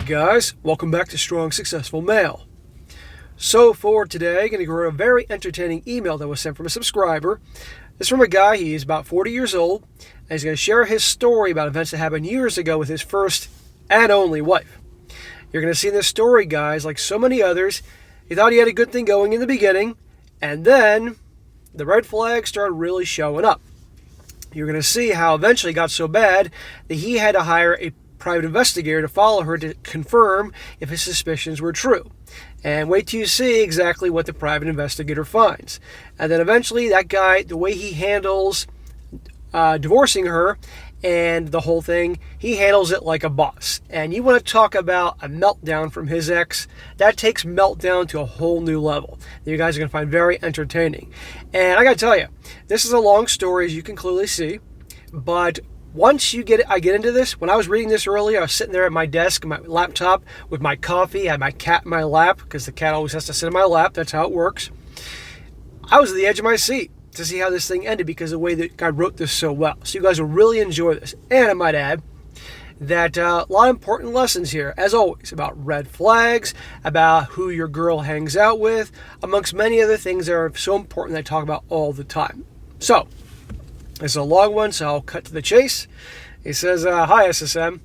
guys, welcome back to Strong Successful Male. So for today, I'm going to go over a very entertaining email that was sent from a subscriber. It's from a guy, he's about 40 years old, and he's going to share his story about events that happened years ago with his first and only wife. You're going to see in this story, guys, like so many others, he thought he had a good thing going in the beginning, and then the red flags started really showing up. You're going to see how eventually it got so bad that he had to hire a private investigator to follow her to confirm if his suspicions were true. And wait till you see exactly what the private investigator finds. And then eventually that guy, the way he handles divorcing her and the whole thing, he handles it like a boss. And you want to talk about a meltdown from his ex, that takes meltdown to a whole new level that you guys are going to find very entertaining. And I got to tell you, this is a long story, as you can clearly see, but once I get into this, when I was reading this earlier, I was sitting there at my desk, my laptop, with my coffee. I had my cat in my lap, because the cat always has to sit in my lap. That's how it works. I was at the edge of my seat to see how this thing ended, because of the way that God wrote this so well. So you guys will really enjoy this. And I might add that a lot of important lessons here, as always, about red flags, about who your girl hangs out with, amongst many other things that are so important that I talk about all the time. So, this is a long one, so I'll cut to the chase. He says, Hi, SSM.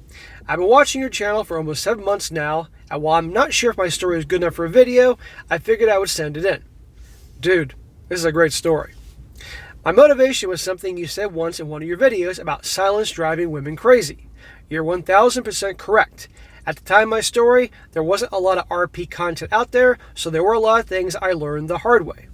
I've been watching your channel for almost 7 months now, and while I'm not sure if my story is good enough for a video, I figured I would send it in. Dude, this is a great story. My motivation was something you said once in one of your videos about silence driving women crazy. You're 1000% correct. At the time of my story, there wasn't a lot of RP content out there, so there were a lot of things I learned the hard way.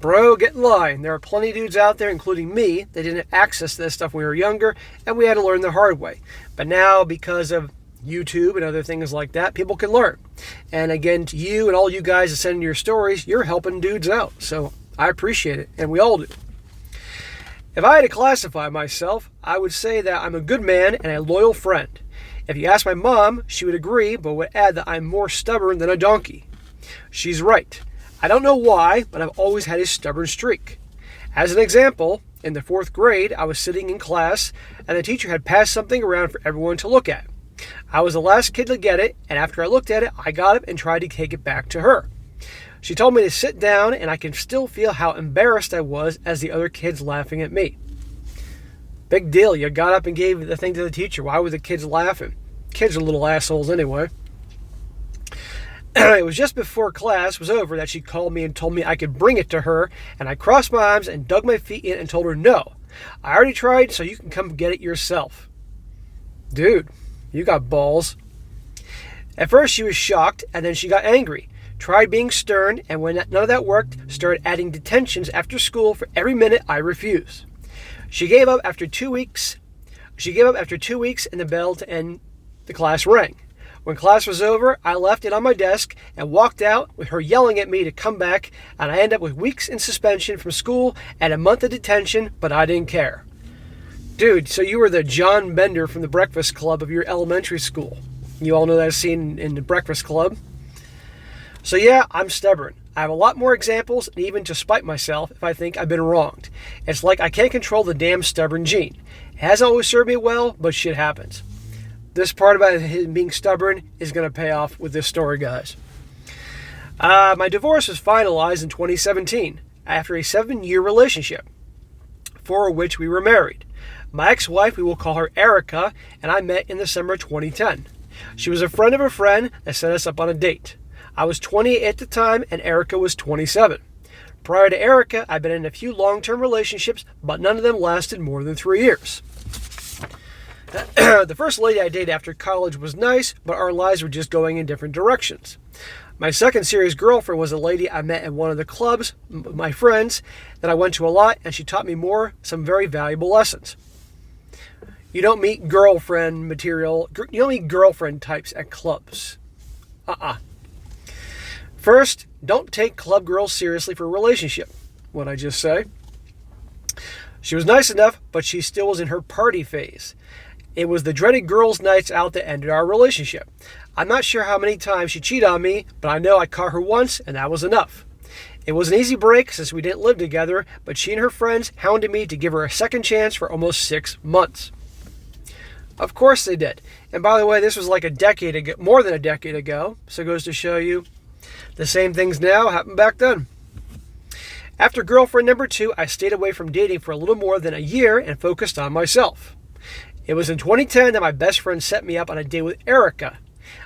Bro, get in line. There are plenty of dudes out there, including me, that didn't have access to this stuff when we were younger, and we had to learn the hard way. But now, because of YouTube and other things like that, people can learn. And again, to you and all you guys that send in your stories, you're helping dudes out. So I appreciate it, and we all do. If I had to classify myself, I would say that I'm a good man and a loyal friend. If you ask my mom, she would agree, but would add that I'm more stubborn than a donkey. She's right. I don't know why, but I've always had a stubborn streak. As an example, in the 4th grade, I was sitting in class, and the teacher had passed something around for everyone to look at. I was the last kid to get it, and after I looked at it, I got up and tried to take it back to her. She told me to sit down, and I can still feel how embarrassed I was as the other kids laughing at me. Big deal, you got up and gave the thing to the teacher. Why were the kids laughing? Kids are little assholes anyway. It was just before class was over that she called me and told me I could bring it to her, and I crossed my arms and dug my feet in and told her, no, I already tried, so you can come get it yourself. Dude, you got balls. At first she was shocked, and then she got angry, tried being stern, and when none of that worked, started adding detentions after school for every minute I refused. She gave up after 2 weeks. And the bell to end the class rang. When class was over, I left it on my desk and walked out with her yelling at me to come back, and I ended up with weeks in suspension from school and a month of detention, but I didn't care. Dude, so you were the John Bender from the Breakfast Club of your elementary school. You all know that scene in the Breakfast Club. So yeah, I'm stubborn. I have a lot more examples, and even to spite myself if I think I've been wronged. It's like I can't control the damn stubborn gene. It hasn't always served me well, but shit happens. This part about him being stubborn is going to pay off with this story, guys. My divorce was finalized in 2017 after a 7-year relationship, for which we were married. My ex-wife, we will call her Erica, and I met in the summer of 2010. She was a friend of a friend that set us up on a date. I was 28 at the time, and Erica was 27. Prior to Erica, I'd been in a few long-term relationships, but none of them lasted more than 3 years. The first lady I dated after college was nice, but our lives were just going in different directions. My second serious girlfriend was a lady I met at one of the clubs, my friends, that I went to a lot, and she taught me some very valuable lessons. You don't meet girlfriend types at clubs. First, don't take club girls seriously for a relationship. What'd I just say? She was nice enough, but she still was in her party phase. It was the dreaded girls' nights out that ended our relationship. I'm not sure how many times she cheated on me, but I know I caught her once, and that was enough. It was an easy break since we didn't live together, but she and her friends hounded me to give her a second chance for almost 6 months. Of course they did. And by the way, this was like a decade ago, more than a decade ago. So it goes to show you the same things now happened back then. After girlfriend number 2, I stayed away from dating for a little more than a year and focused on myself. It was in 2010 that my best friend set me up on a date with Erica.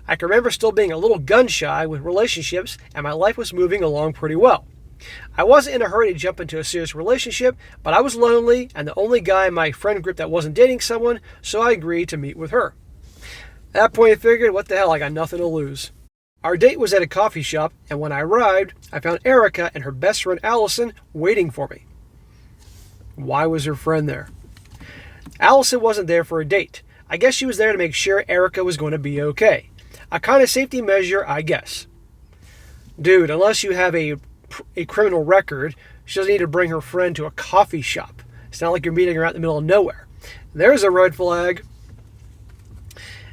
I can remember still being a little gun shy with relationships, and my life was moving along pretty well. I wasn't in a hurry to jump into a serious relationship, but I was lonely and the only guy in my friend group that wasn't dating someone, so I agreed to meet with her. At that point I figured, what the hell, I got nothing to lose. Our date was at a coffee shop, and when I arrived, I found Erica and her best friend Allison waiting for me. Why was her friend there? Allison wasn't there for a date. I guess she was there to make sure Erica was going to be okay. A kind of safety measure, I guess. Dude, unless you have a criminal record, she doesn't need to bring her friend to a coffee shop. It's not like you're meeting her out in the middle of nowhere. There's a red flag.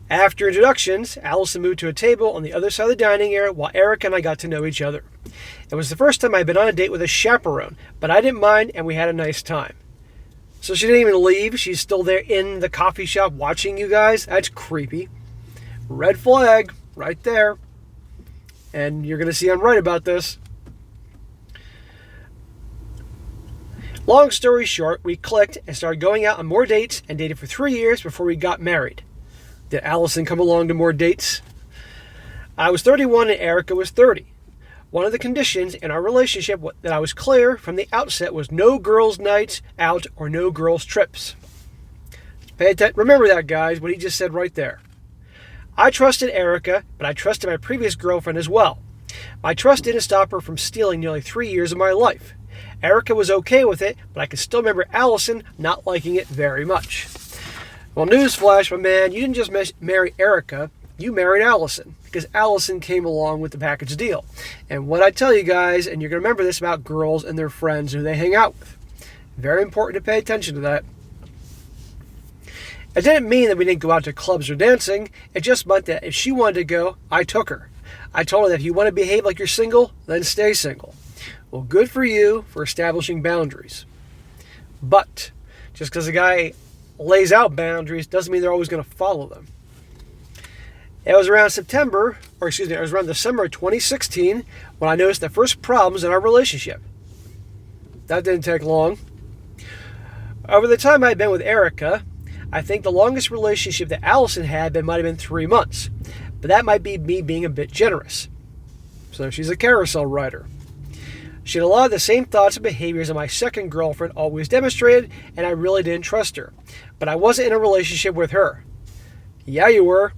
After introductions, Allison moved to a table on the other side of the dining area while Erica and I got to know each other. It was the first time I'd been on a date with a chaperone, but I didn't mind and we had a nice time. So she didn't even leave. She's still there in the coffee shop watching you guys. That's creepy. Red flag right there. And you're going to see I'm right about this. Long story short, we clicked and started going out on more dates and dated for 3 years before we got married. Did Allison come along to more dates? I was 31 and Erica was 30. One of the conditions in our relationship that I was clear from the outset was no girls' nights out or no girls' trips. Remember that, guys, what he just said right there. I trusted Erica, but I trusted my previous girlfriend as well. My trust didn't stop her from stealing nearly 3 years of my life. Erica was okay with it, but I can still remember Allison not liking it very much. Well, newsflash, my man, you didn't just marry Erica, you married Allison, because Allison came along with the package deal. And what I tell you guys, and you're going to remember this about girls and their friends who they hang out with. Very important to pay attention to that. It didn't mean that we didn't go out to clubs or dancing. It just meant that if she wanted to go, I took her. I told her that if you want to behave like you're single, then stay single. Well, good for you for establishing boundaries. But just because a guy lays out boundaries doesn't mean they're always going to follow them. It was around it was around the summer of 2016 when I noticed the first problems in our relationship. That didn't take long. Over the time I'd been with Erica, I think the longest relationship that Allison had might have been 3 months. But that might be me being a bit generous. So she's a carousel rider. She had a lot of the same thoughts and behaviors that my second girlfriend always demonstrated, and I really didn't trust her. But I wasn't in a relationship with her. Yeah, you were.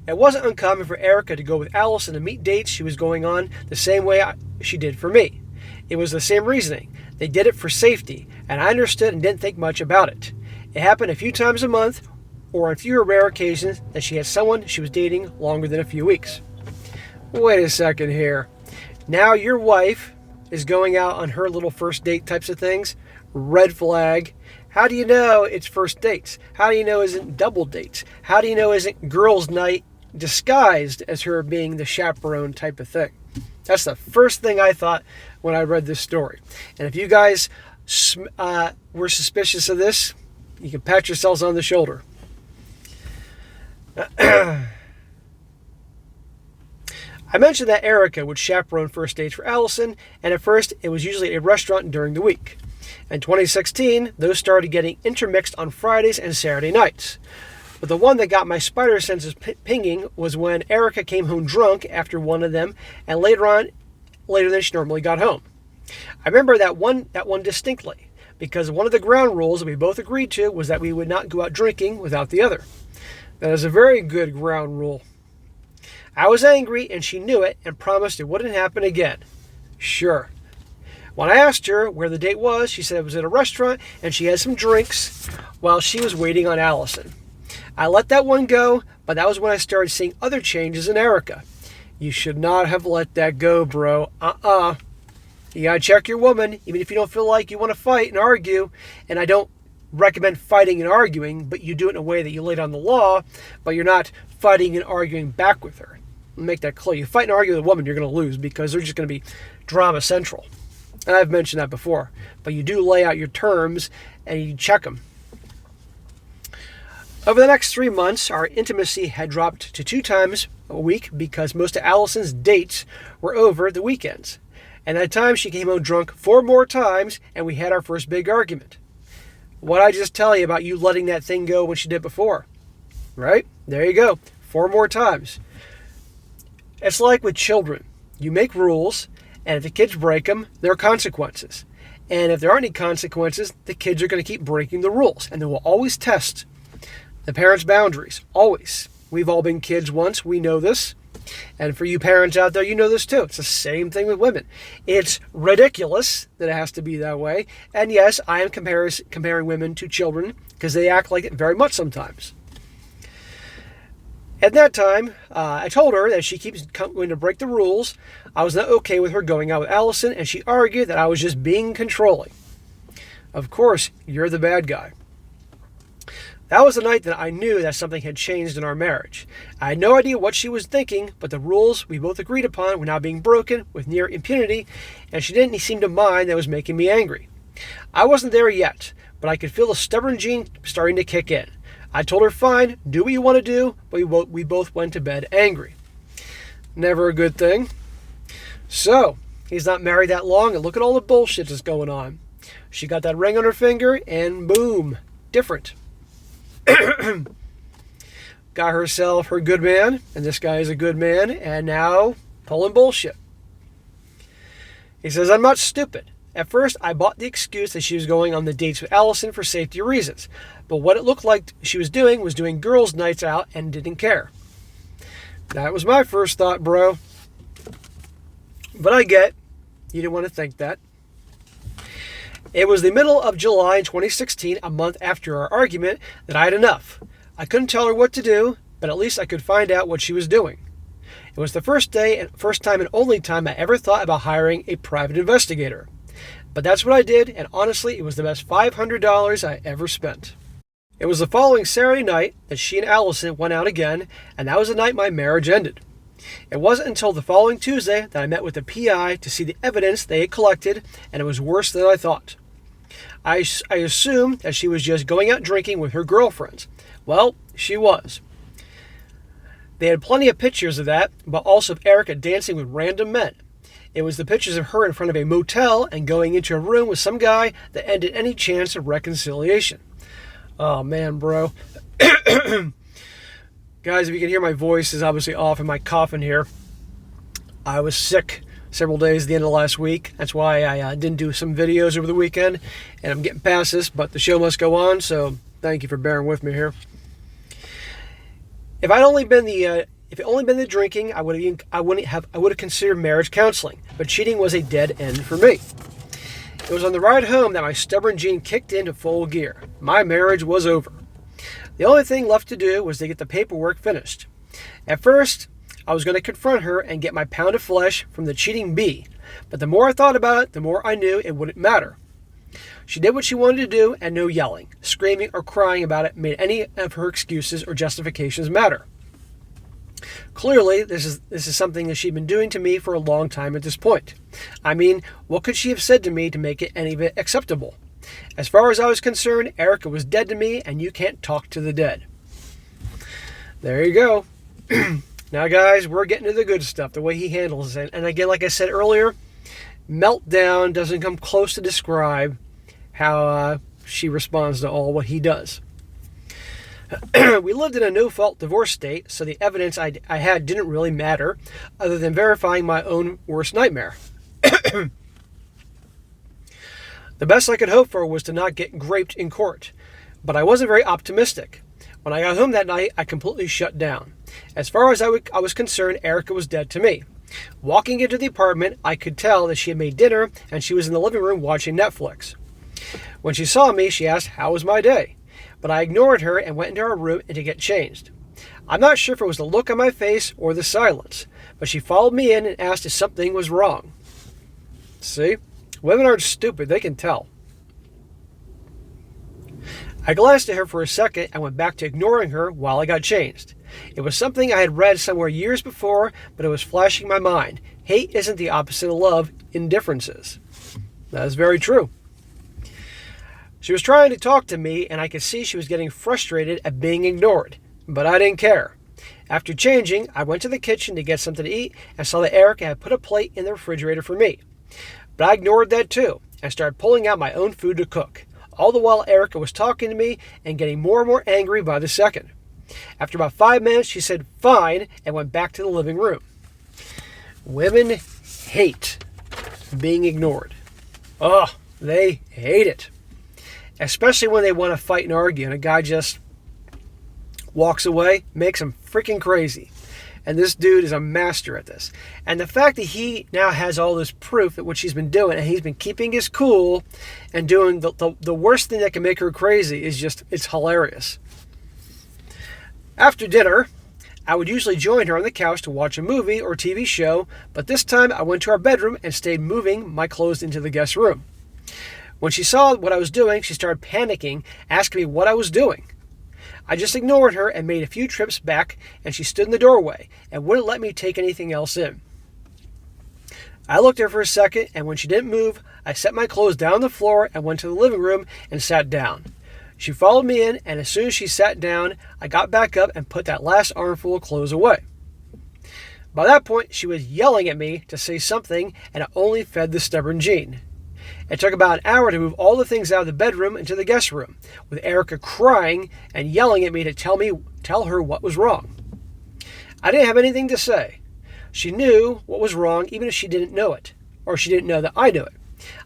It wasn't uncommon for Erica to go with Allison to meet dates she was going on the same way she did for me. It was the same reasoning. They did it for safety, and I understood and didn't think much about it. It happened a few times a month, or on fewer rare occasions that she had someone she was dating longer than a few weeks. Wait a second here. Now your wife is going out on her little first date types of things. Red flag. How do you know it's first dates? How do you know it isn't double dates? How do you know it isn't girls' night disguised as her being the chaperone type of thing? That's the first thing I thought when I read this story. And if you guys were suspicious of this, you can pat yourselves on the shoulder. I mentioned that Erica would chaperone first dates for Allison, and at first it was usually at a restaurant during the week. In 2016, those started getting intermixed on Fridays and Saturday nights. But the one that got my spider senses pinging was when Erica came home drunk after one of them, and later than she normally got home. I remember that one distinctly, because one of the ground rules that we both agreed to was that we would not go out drinking without the other. That is a very good ground rule. I was angry, and she knew it, and promised it wouldn't happen again. Sure. When I asked her where the date was, she said it was at a restaurant, and she had some drinks while she was waiting on Allison. I let that one go, but that was when I started seeing other changes in Erica. You should not have let that go, bro. You gotta check your woman, even if you don't feel like you want to fight and argue. And I don't recommend fighting and arguing, but you do it in a way that you lay down the law, but you're not fighting and arguing back with her. Make that clear. You fight and argue with a woman, you're going to lose because they're just going to be drama central. And I've mentioned that before. But you do lay out your terms and you check them. Over the next 3 months, our intimacy had dropped to 2 times a week because most of Allison's dates were over the weekends. And at times she came home drunk 4 more times and we had our first big argument. What'd I just tell you about you letting that thing go when she did before? Right? There you go. 4 more times. It's like with children. You make rules, and if the kids break them, there are consequences. And if there aren't any consequences, the kids are going to keep breaking the rules. And they will always test the parents' boundaries. Always. We've all been kids once. We know this. And for you parents out there, you know this too. It's the same thing with women. It's ridiculous that it has to be that way. And yes, I am comparing women to children because they act like it very much sometimes. At that time, I told her that she keeps going to break the rules. I was not okay with her going out with Allison, and she argued that I was just being controlling. Of course, you're the bad guy. That was the night that I knew that something had changed in our marriage. I had no idea what she was thinking, but the rules we both agreed upon were now being broken with near impunity, and she didn't seem to mind that it was making me angry. I wasn't there yet, but I could feel the stubborn gene starting to kick in. I told her, fine, do what you want to do, but we both went to bed angry. Never a good thing. So, he's not married that long, and look at all the bullshit that's going on. She got that ring on her finger, and boom, different. Got herself her good man, and this guy is a good man, and now pulling bullshit. He says, I'm not stupid. At first, I bought the excuse that she was going on the dates with Allison for safety reasons, but what it looked like she was doing girls' nights out and didn't care. That was my first thought, bro. But I get you didn't want to think that. It was the middle of July in 2016, a month after our argument, that I had enough. I couldn't tell her what to do, but at least I could find out what she was doing. It was the first time and only time I ever thought about hiring a private investigator. But that's what I did, and honestly, it was the best $500 I ever spent. It was the following Saturday night that she and Allison went out again, and that was the night my marriage ended. It wasn't until the following Tuesday that I met with the PI to see the evidence they had collected, and it was worse than I thought. I assumed that she was just going out drinking with her girlfriends. Well, she was. They had plenty of pictures of that, but also of Erica dancing with random men. It was the pictures of her in front of a motel and going into a room with some guy that ended any chance of reconciliation. Oh man, bro. Guys, if you can hear my voice is obviously off in my coffin here. I was sick several days at the end of last week. That's why I didn't do some videos over the weekend, and I'm getting past this, but the show must go on, so thank you for bearing with me here. If it only been the drinking, I would have considered marriage counseling, but cheating was a dead end for me. It was on the ride home that my stubborn gene kicked into full gear. My marriage was over. The only thing left to do was to get the paperwork finished. At first, I was going to confront her and get my pound of flesh from the cheating bee, but the more I thought about it, the more I knew it wouldn't matter. She did what she wanted to do, and no yelling, screaming, or crying about it made any of her excuses or justifications matter. Clearly, this is something that she'd been doing to me for a long time at this point. I mean, what could she have said to me to make it any of it acceptable? As far as I was concerned, Erica was dead to me, and you can't talk to the dead. There you go. Now, guys, we're getting to the good stuff, the way he handles it. And again, like I said earlier, meltdown doesn't come close to describe how she responds to all what he does. We lived in a no-fault divorce state, so the evidence I had didn't really matter, other than verifying my own worst nightmare. The best I could hope for was to not get graped in court, but I wasn't very optimistic. When I got home that night, I completely shut down. As far as I was concerned, Erica was dead to me. Walking into the apartment, I could tell that she had made dinner and she was in the living room watching Netflix. When she saw me, she asked, "How was my day?" But I ignored her and went into our room to get changed. I'm not sure if it was the look on my face or the silence, but she followed me in and asked if something was wrong. See? Women aren't stupid, they can tell. I glanced at her for a second and went back to ignoring her while I got changed. It was something I had read somewhere years before, but it was flashing my mind. Hate isn't the opposite of love, indifference is. That is very true. She was trying to talk to me, and I could see she was getting frustrated at being ignored, but I didn't care. After changing, I went to the kitchen to get something to eat and saw that Erica had put a plate in the refrigerator for me. But I ignored that too and started pulling out my own food to cook. All the while Erica was talking to me and getting more and more angry by the second. After about 5 minutes, she said fine and went back to the living room. Women hate being ignored. Oh, they hate it. Especially when they want to fight and argue and a guy just walks away, makes them freaking crazy. And this dude is a master at this. And the fact that he now has all this proof that what she's been doing, and he's been keeping his cool and doing the worst thing that can make her crazy is just, it's hilarious. After dinner, I would usually join her on the couch to watch a movie or TV show, but this time I went to our bedroom and stayed moving my clothes into the guest room. When she saw what I was doing, she started panicking, asking me what I was doing. I just ignored her and made a few trips back, and she stood in the doorway and wouldn't let me take anything else in. I looked at her for a second, and when she didn't move, I set my clothes down on the floor and went to the living room and sat down. She followed me in, and as soon as she sat down, I got back up and put that last armful of clothes away. By that point, she was yelling at me to say something, and it only fed the stubborn gene. It took about an hour to move all the things out of the bedroom into the guest room, with Erica crying and yelling at me to tell her what was wrong. I didn't have anything to say. She knew what was wrong even if she didn't know it, or she didn't know that I knew it.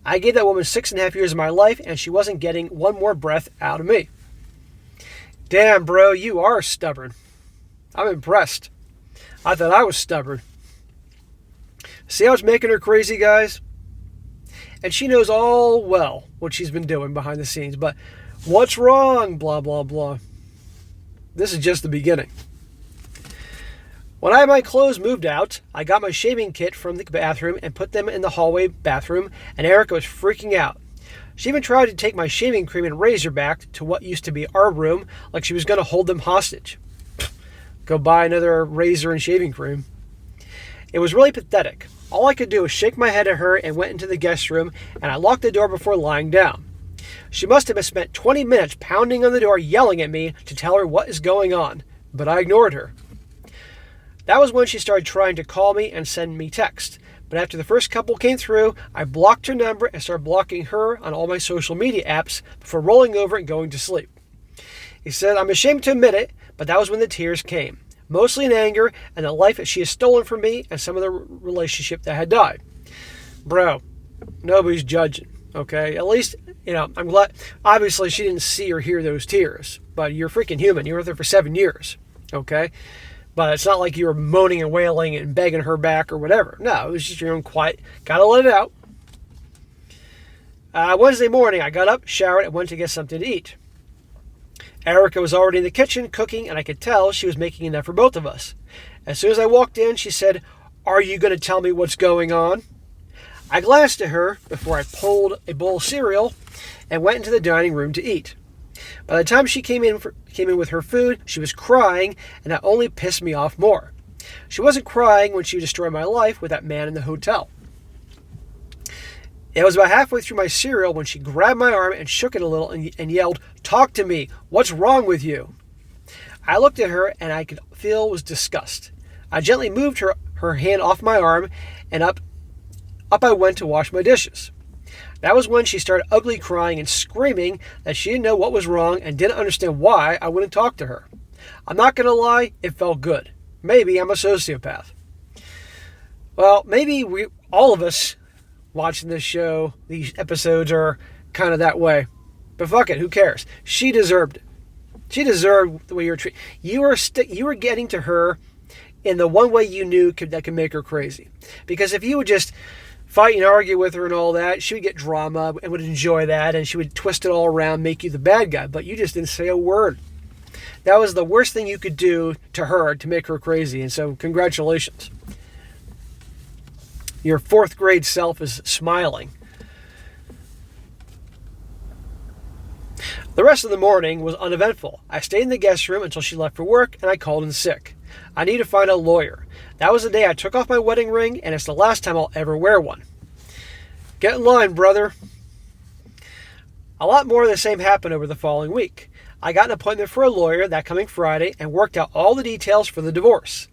I gave that woman 6.5 years of my life, and she wasn't getting one more breath out of me. Damn, bro, you are stubborn. I'm impressed. I thought I was stubborn. See how it's making her crazy, guys? And she knows all well what she's been doing behind the scenes. But what's wrong? Blah, blah, blah. This is just the beginning. When I had my clothes moved out, I got my shaving kit from the bathroom and put them in the hallway bathroom, and Erica was freaking out. She even tried to take my shaving cream and razor back to what used to be our room, like she was going to hold them hostage. Go buy another razor and shaving cream. It was really pathetic. All I could do was shake my head at her and went into the guest room, and I locked the door before lying down. She must have spent 20 minutes pounding on the door yelling at me to tell her what is going on, but I ignored her. That was when she started trying to call me and send me text, but after the first couple came through, I blocked her number and started blocking her on all my social media apps before rolling over and going to sleep. He said, I'm ashamed to admit it, but that was when the tears came. Mostly in anger and the life that she has stolen from me and some of the relationship that had died. Bro, nobody's judging, okay? At least, I'm glad. Obviously, she didn't see or hear those tears, but you're freaking human. You were with her for 7 years, okay? But it's not like you were moaning and wailing and begging her back or whatever. No, it was just your own quiet. Gotta let it out. Wednesday morning, I got up, showered, and went to get something to eat. Erica was already in the kitchen cooking, and I could tell she was making enough for both of us. As soon as I walked in, she said, "Are you going to tell me what's going on?" I glanced at her before I pulled a bowl of cereal and went into the dining room to eat. By the time she came in with her food, she was crying, and that only pissed me off more. She wasn't crying when she destroyed my life with that man in the hotel. It was about halfway through my cereal when she grabbed my arm and shook it a little and yelled, "Talk to me. What's wrong with you?" I looked at her and I could feel was disgust. I gently moved her hand off my arm and up I went to wash my dishes. That was when she started ugly crying and screaming that she didn't know what was wrong and didn't understand why I wouldn't talk to her. I'm not going to lie, it felt good. Maybe I'm a sociopath. Well, maybe all of us watching this show, these episodes are kind of that way. But fuck it, who cares? She deserved it. She deserved the way you were treated. You were getting to her in the one way you knew that could make her crazy. Because if you would just fight and argue with her and all that, she would get drama and would enjoy that, and she would twist it all around, make you the bad guy. But you just didn't say a word. That was the worst thing you could do to her to make her crazy. And so congratulations. Your 4th grade self is smiling. The rest of the morning was uneventful. I stayed in the guest room until she left for work, and I called in sick. I need to find a lawyer. That was the day I took off my wedding ring, and it's the last time I'll ever wear one. Get in line, brother. A lot more of the same happened over the following week. I got an appointment for a lawyer that coming Friday and worked out all the details for the divorce.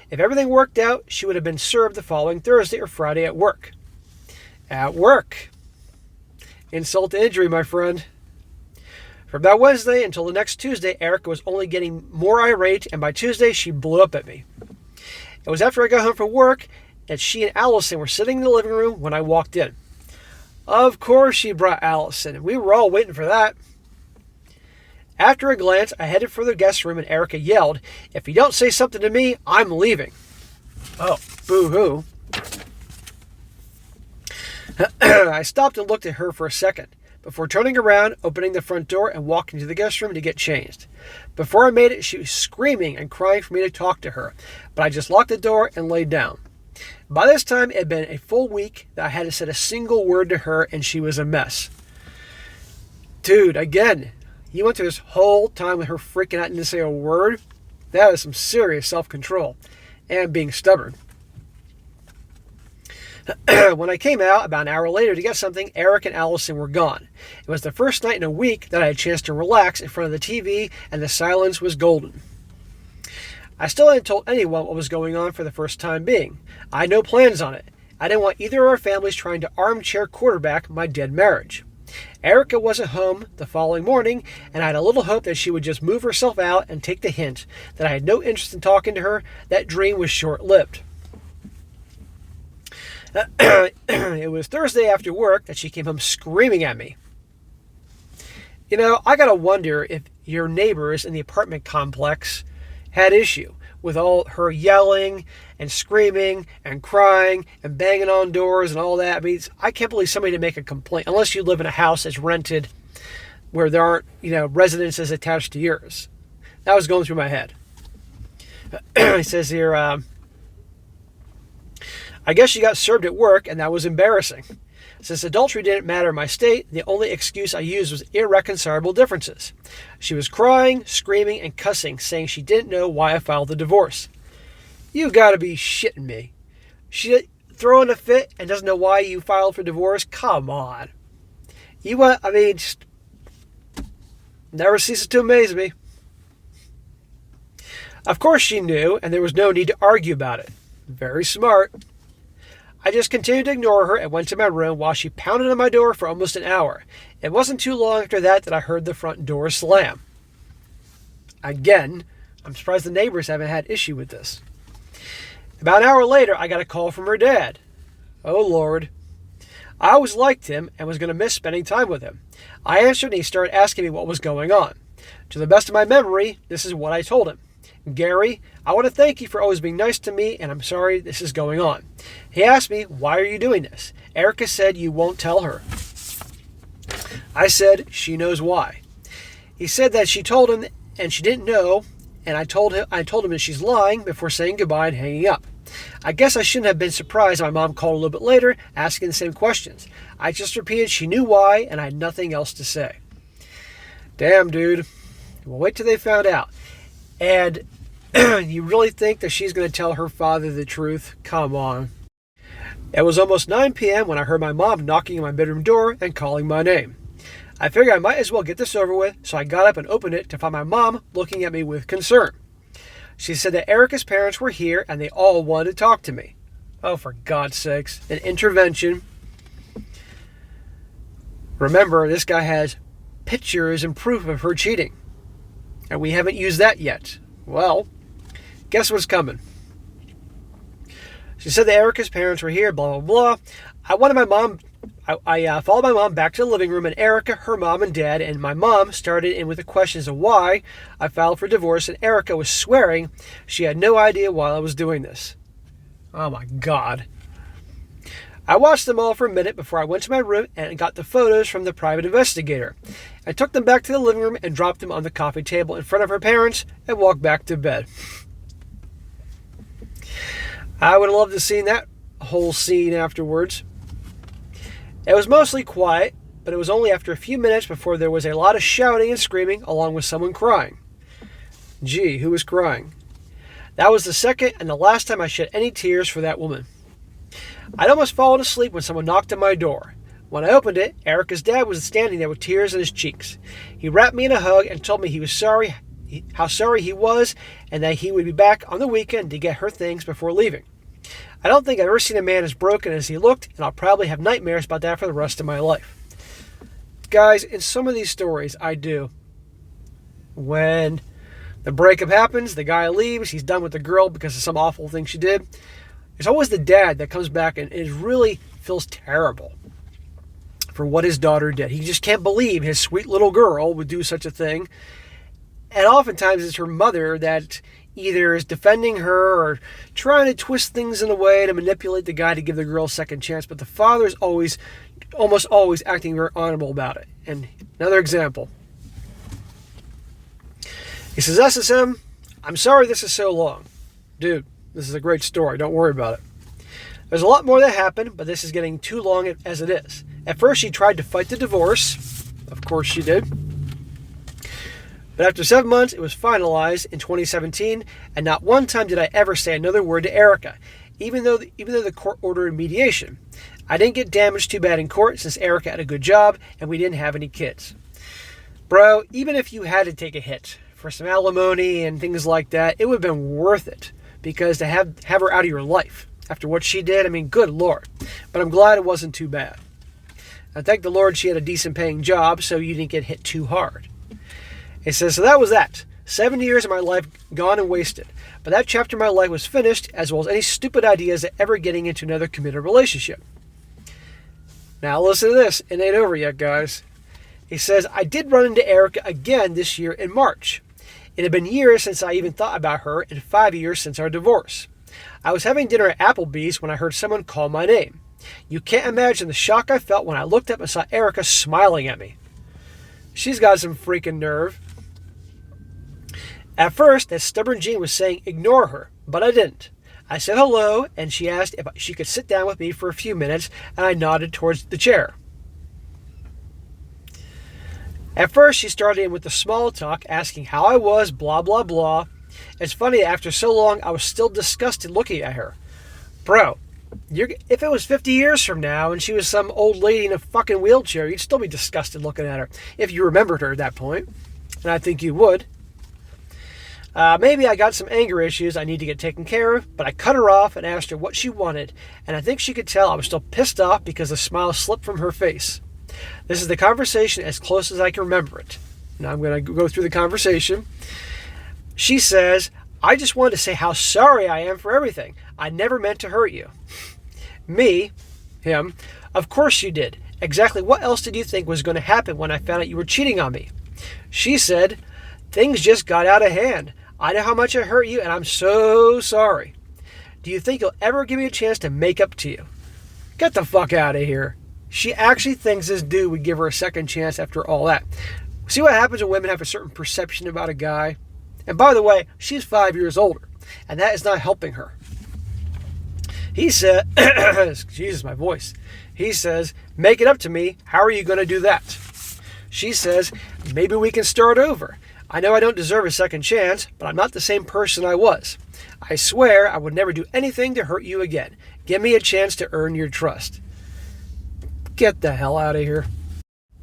If everything worked out, she would have been served the following Thursday or Friday at work. At work. Insult to injury, my friend. From that Wednesday until the next Tuesday, Erica was only getting more irate, and by Tuesday, she blew up at me. It was after I got home from work that she and Allison were sitting in the living room when I walked in. Of course she brought Allison, and we were all waiting for that. After a glance, I headed for the guest room, and Erica yelled, "If you don't say something to me, I'm leaving." Oh, boo-hoo. I stopped and looked at her for a second, before turning around, opening the front door, and walking to the guest room to get changed. Before I made it, she was screaming and crying for me to talk to her, but I just locked the door and laid down. By this time, it had been a full week that I hadn't said a single word to her, and she was a mess. Dude, again, you went through this whole time with her freaking out and didn't say a word? That is some serious self-control and being stubborn. When I came out about an hour later to get something, Eric and Allison were gone. It was the first night in a week that I had a chance to relax in front of the TV, and the silence was golden. I still hadn't told anyone what was going on for the first time being. I had no plans on it. I didn't want either of our families trying to armchair quarterback my dead marriage. Erica wasn't home the following morning, and I had a little hope that she would just move herself out and take the hint that I had no interest in talking to her. That dream was short-lived. It was Thursday after work that she came home screaming at me. You know, I gotta wonder if your neighbors in the apartment complex had issue with all her yelling and screaming and crying and banging on doors and all that. I mean, I can't believe somebody to make a complaint unless you live in a house that's rented where there aren't, residences attached to yours. That was going through my head. It says here, I guess she got served at work, and that was embarrassing. Since adultery didn't matter in my state, the only excuse I used was irreconcilable differences. She was crying, screaming, and cussing, saying she didn't know why I filed the divorce. You gotta be shitting me. She throwing a fit and doesn't know why you filed for divorce? Come on. Just never ceases to amaze me. Of course she knew, and there was no need to argue about it. Very smart. I just continued to ignore her and went to my room while she pounded on my door for almost an hour. It wasn't too long after that I heard the front door slam. Again, I'm surprised the neighbors haven't had issue with this. About an hour later, I got a call from her dad. Oh, Lord. I always liked him and was going to miss spending time with him. I answered and he started asking me what was going on. To the best of my memory, this is what I told him. Gary, I want to thank you for always being nice to me, and I'm sorry this is going on. He asked me, why are you doing this? Erica said you won't tell her. I said, she knows why. He said that she told him and she didn't know, and I told him that she's lying before saying goodbye and hanging up. I guess I shouldn't have been surprised my mom called a little bit later asking the same questions. I just repeated she knew why, and I had nothing else to say. Damn, dude. Well, wait till they found out. And you really think that she's going to tell her father the truth? Come on. It was almost 9 p.m. when I heard my mom knocking on my bedroom door and calling my name. I figured I might as well get this over with, so I got up and opened it to find my mom looking at me with concern. She said that Erica's parents were here and they all wanted to talk to me. Oh, for God's sakes. An intervention. Remember, this guy has pictures and proof of her cheating. And we haven't used that yet. Well, guess what's coming? She said that Erica's parents were here, blah, blah, blah. I followed my mom back to the living room, and Erica, her mom, and dad, and my mom started in with the questions of why I filed for divorce, and Erica was swearing she had no idea why I was doing this. Oh my God. I watched them all for a minute before I went to my room and got the photos from the private investigator. I took them back to the living room and dropped them on the coffee table in front of her parents and walked back to bed. I would have loved to have seen that whole scene afterwards. It was mostly quiet, but it was only after a few minutes before there was a lot of shouting and screaming along with someone crying. Gee, who was crying? That was the second and the last time I shed any tears for that woman. I'd almost fallen asleep when someone knocked on my door. When I opened it, Erica's dad was standing there with tears in his cheeks. He wrapped me in a hug and told me he was sorry, how sorry he was, and that he would be back on the weekend to get her things before leaving. I don't think I've ever seen a man as broken as he looked, and I'll probably have nightmares about that for the rest of my life. Guys, in some of these stories, I do. When the breakup happens, the guy leaves, he's done with the girl because of some awful thing she did. There's always the dad that comes back and it really feels terrible for what his daughter did. He just can't believe his sweet little girl would do such a thing. And oftentimes it's her mother that either is defending her or trying to twist things in a way to manipulate the guy to give the girl a second chance. But the father is almost always acting very honorable about it. And another example. He says, SSM, I'm sorry this is so long. Dude, this is a great story. Don't worry about it. There's a lot more that happened, but this is getting too long as it is. At first, she tried to fight the divorce. Of course she did. But after 7 months, it was finalized in 2017, and not one time did I ever say another word to Erica, even though the court ordered mediation. I didn't get damaged too bad in court since Erica had a good job and we didn't have any kids. Bro, even if you had to take a hit for some alimony and things like that, it would have been worth it, because to have her out of your life after what she did, I mean, good Lord. But I'm glad it wasn't too bad. I thank the Lord she had a decent paying job so you didn't get hit too hard. It says, so that was that. 7 years of my life gone and wasted. But that chapter of my life was finished, as well as any stupid ideas of ever getting into another committed relationship. Now listen to this. It ain't over yet, guys. He says, I did run into Erica again this year in March. It had been years since I even thought about her, and 5 years since our divorce. I was having dinner at Applebee's when I heard someone call my name. You can't imagine the shock I felt when I looked up and saw Erica smiling at me. She's got some freaking nerve. At first, that stubborn Jean was saying ignore her, but I didn't. I said hello, and she asked if she could sit down with me for a few minutes, and I nodded towards the chair. At first, she started in with the small talk, asking how I was, blah, blah, blah. It's funny, after so long, I was still disgusted looking at her. Bro, if it was 50 years from now and she was some old lady in a fucking wheelchair, you'd still be disgusted looking at her, if you remembered her at that point. And I think you would. Maybe I got some anger issues I need to get taken care of, but I cut her off and asked her what she wanted, and I think she could tell I was still pissed off because the smile slipped from her face. This is the conversation as close as I can remember it. Now I'm going to go through the conversation. She says, I just wanted to say how sorry I am for everything. I never meant to hurt you. Me, him, of course you did. Exactly what else did you think was going to happen when I found out you were cheating on me? She said, things just got out of hand. I know how much I hurt you, and I'm so sorry. Do you think you'll ever give me a chance to make up to you? Get the fuck out of here. She actually thinks this dude would give her a second chance after all that. See what happens when women have a certain perception about a guy? And by the way, she's 5 years older, and that is not helping her. He said, Jesus, my voice. He says, make it up to me. How are you going to do that? She says, maybe we can start over. I know I don't deserve a second chance, but I'm not the same person I was. I swear I would never do anything to hurt you again. Give me a chance to earn your trust. Get the hell out of here.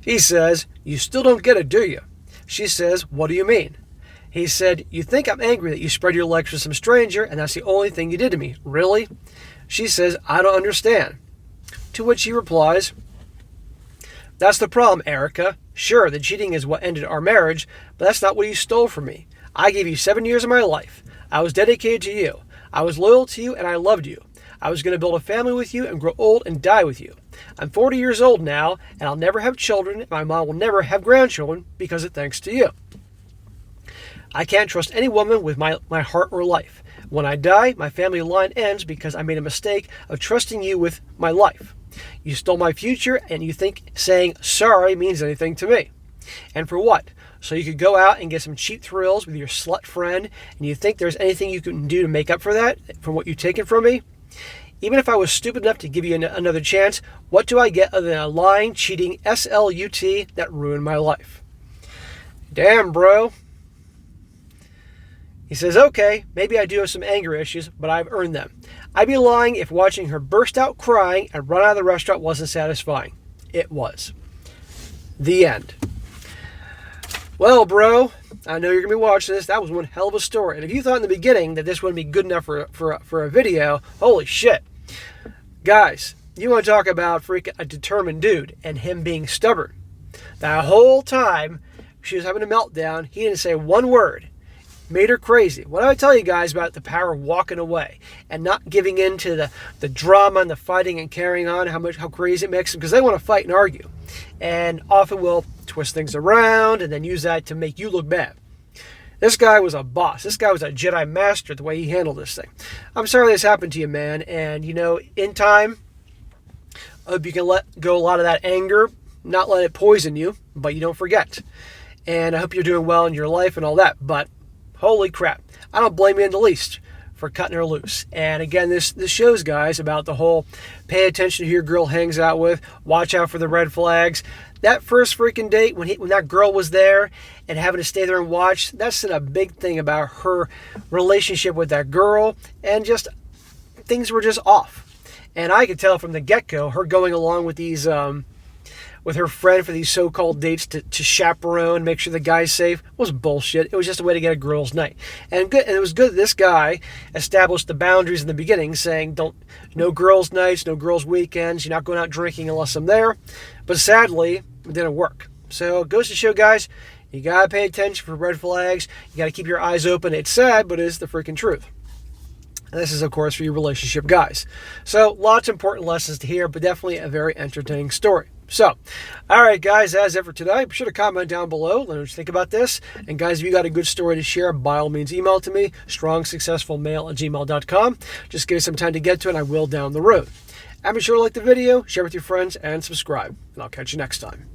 He says, you still don't get it, do you? She says, what do you mean? He said, you think I'm angry that you spread your legs with some stranger and that's the only thing you did to me. Really? She says, I don't understand. To which he replies, that's the problem, Erica. Sure, the cheating is what ended our marriage, but that's not what you stole from me. I gave you 7 years of my life. I was dedicated to you. I was loyal to you and I loved you. I was going to build a family with you and grow old and die with you. I'm 40 years old now, and I'll never have children, and my mom will never have grandchildren because of thanks to you. I can't trust any woman with my heart or life. When I die, my family line ends because I made a mistake of trusting you with my life. You stole my future, and you think saying sorry means anything to me. And for what? So you could go out and get some cheap thrills with your slut friend, and you think there's anything you can do to make up for that, for what you've taken from me? Even if I was stupid enough to give you another chance, what do I get other than a lying, cheating SLUT that ruined my life? Damn, bro. He says, okay, maybe I do have some anger issues, but I've earned them. I'd be lying if watching her burst out crying and run out of the restaurant wasn't satisfying. it was. The end. Well, bro, I know you're going to be watching this. That was one hell of a story. And if you thought in the beginning that this wouldn't be good enough for a video, holy shit. Guys, you want to talk about freaking a determined dude and him being stubborn. That whole time she was having a meltdown, he didn't say one word. Made her crazy. What do I tell you guys about the power of walking away and not giving in to the drama and the fighting and carrying on, how crazy it makes them, because they want to fight and argue. And often will twist things around and then use that to make you look bad. This guy was a boss. This guy was a Jedi master the way he handled this thing. I'm sorry this happened to you, man. And, in time, I hope you can let go a lot of that anger, not let it poison you, but you don't forget. And I hope you're doing well in your life and all that. But holy crap, I don't blame you in the least for cutting her loose. And again, this shows, guys, about the whole pay attention to who your girl hangs out with, watch out for the red flags. That first freaking date, when that girl was there and having to stay there and watch, that said a big thing about her relationship with that girl, and just things were just off. And I could tell from the get-go, her going along with these, with her friend for these so-called dates to chaperone, make sure the guy's safe, was bullshit. It was just a way to get a girl's night. And it was good that this guy established the boundaries in the beginning, saying no girls' nights, no girls' weekends, you're not going out drinking unless I'm there. But sadly, it didn't work. So it goes to show, guys, you got to pay attention for red flags. You got to keep your eyes open. It's sad, but it's the freaking truth. And this is, of course, for your relationship guys. So lots of important lessons to hear, but definitely a very entertaining story. So, all right, guys, that's it for today. Be sure to comment down below. Let me know what you think about this. And, guys, if you got a good story to share, by all means, email it to me, strongsuccessfulmale@gmail.com. Just give me some time to get to it, and I will down the road. And be sure to like the video, share with your friends, and subscribe. And I'll catch you next time.